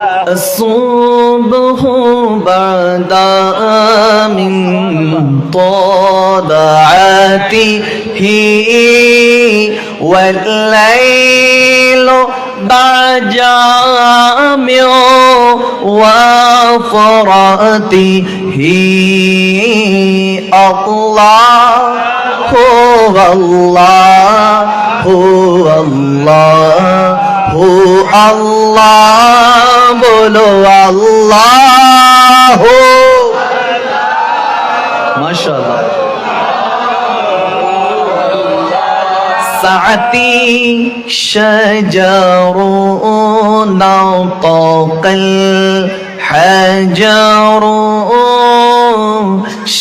الصبح بدا من طلعته والليل بدا من وفرته الله هو الله هو الله هو الله बोलो अल्लाह माशाअल्लाह साती शजरुन नतकल हजरु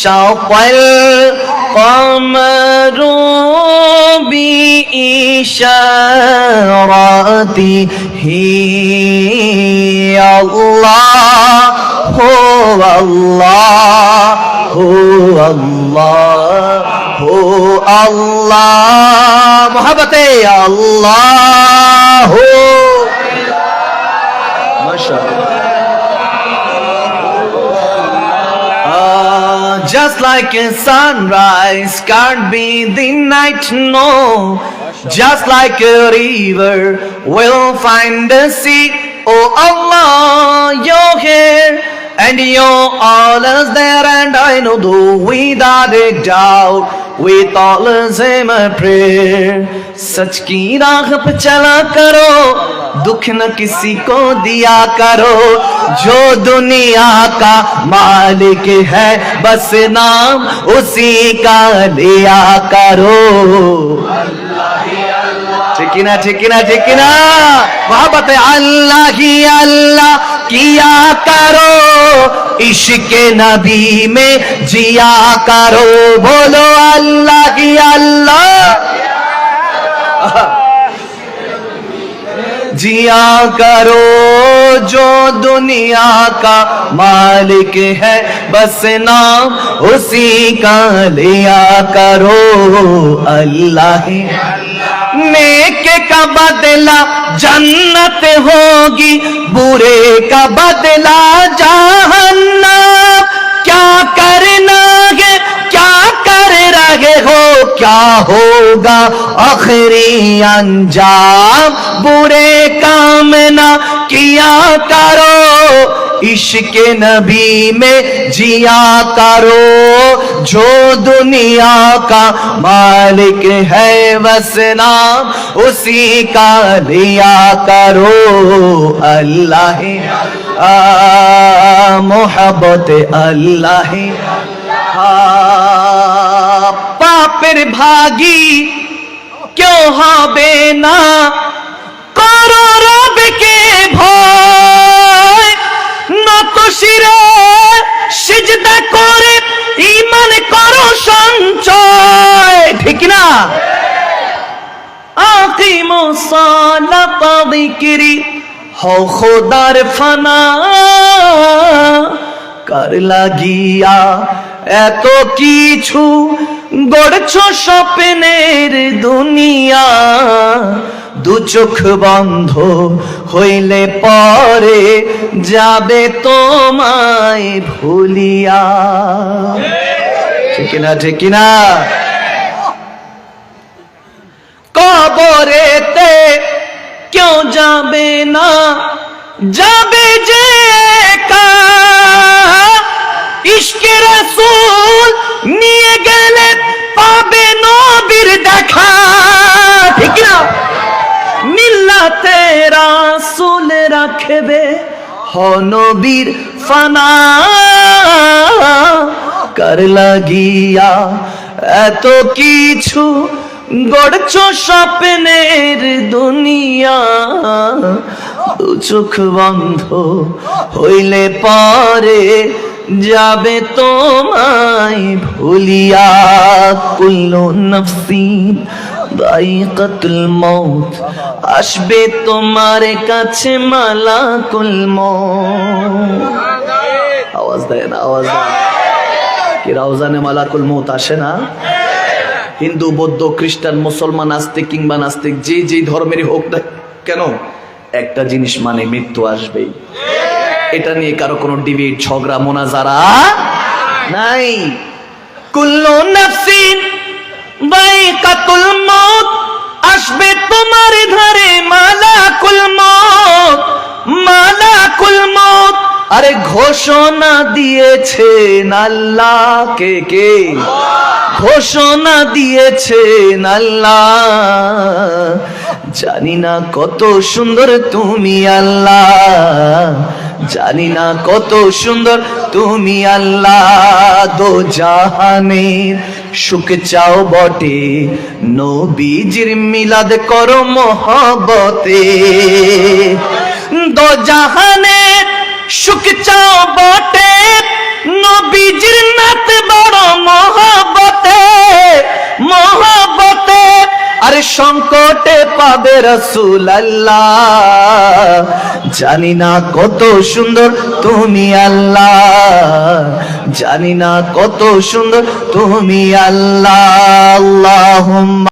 शक़ल क़मरु बिइशारतिही Allah ho Allah ho Allah ho Allah mohabbate Allah ho mashallah just like a sunrise can't be the night no just like a river will find the sea. Oh Allah, you're here and you're always there, and I know though without a doubt with always in my prayer. सच की राह पे चला करो, दुख न किसी को दिया करो, जो दुनिया का मालिक है बस नाम उसी का लिया करो. ठीक ना ठीक ना ठीक ना मोहब्बत अल्लाह ही अल्लाह किया करो, इश्क नबी में जिया करो. बोलो अल्लाह ही अल्लाह जिया करो, जो दुनिया का मालिक है बस नाम उसी का लिया करो. अल्लाह ही नेक का बदला जन्नत होगी, बुरे का बदला जहन्नम. क्या करना है क्या कर रहे हो, क्या होगा आखिरी अंजाम. बुरे काम ना किया करो, इश्क नबी में जिया करो, जो दुनिया का मालिक है बस नाम उसी का लिया करो. अल्लाह मोहब्बत अल्लाह पापेर भागी क्यों হবে না, করো রবকে ভয়, নত শিরে সিজদা করে ঈমান করো সঞ্চয়. ঠিক না আকিমুস সালাতা যিকরি হও খোদার ফানা, কার লাগিয়া এত কিছু গড়ছো স্বপ্নের দুনিয়া. দু চোখ বন্ধ হইলে পরে যাবে তোমায় ভুলিয়া. ঠিক না ঠিক না কবরেতে কেউ যাবে না, যাবে যে একা, ইশকে রাসূল নিয়ে গেলে পাবে নবীর দেখা. ঠিক না মিল্লাতে রাসূল রাখবে হ নবীর ফানা, কার লাগিয়া এত কিছু গড়ছো স্বপ্নের দুনিয়া. দু চোখ বন্ধ হইলে পরে যাবে তোমায় ভুলিয়া. কুল্লু নফসিন দায়িকাতুল মউত, আসবে তোমার কাছে মালাকুল মউত. আওয়াজ দেয় না আওয়াজ দেয় কি রওজানে মালাকুল মউত আসে না? হিন্দু বৌদ্ধ খ্রিস্টান মুসলমান আস্তিক কিংবা নাস্তিক যে যেই ধর্মেরই হোক না কেন একটা জিনিস মানে মৃত্যু আসবেই। এটা নিয়ে কারো কোনো ডিবেট, ঝগড়া, মোনাজারা নাই। কুল্লু নাফসিন যায়কাতুল মউত, আসবে তোমার ধারে মালাকুল মউত, মালাকুল মউত। আরে ঘোষণা দিয়েছেন আল্লাহ, কে কে ঘোষণা দিয়েছেন আল্লাহ। জানি না কত সুন্দর তুমি আল্লাহ, জানি না কত সুন্দর তুমি আল্লাহ। দো জাহানের সুখ চাও বটে, নবীজির মিলাদ করো মহব্বতে। দো জাহানের সুখ চাও বটে, নবীজির নাত বড় মহব্বতে, মহব্বতে। আরে সংকটে পাবে রাসূল আল্লাহ, জানি না কত সুন্দর তুমি আল্লাহ, জানি না কত সুন্দর তুমি আল্লাহ। আল্লাহুম্মা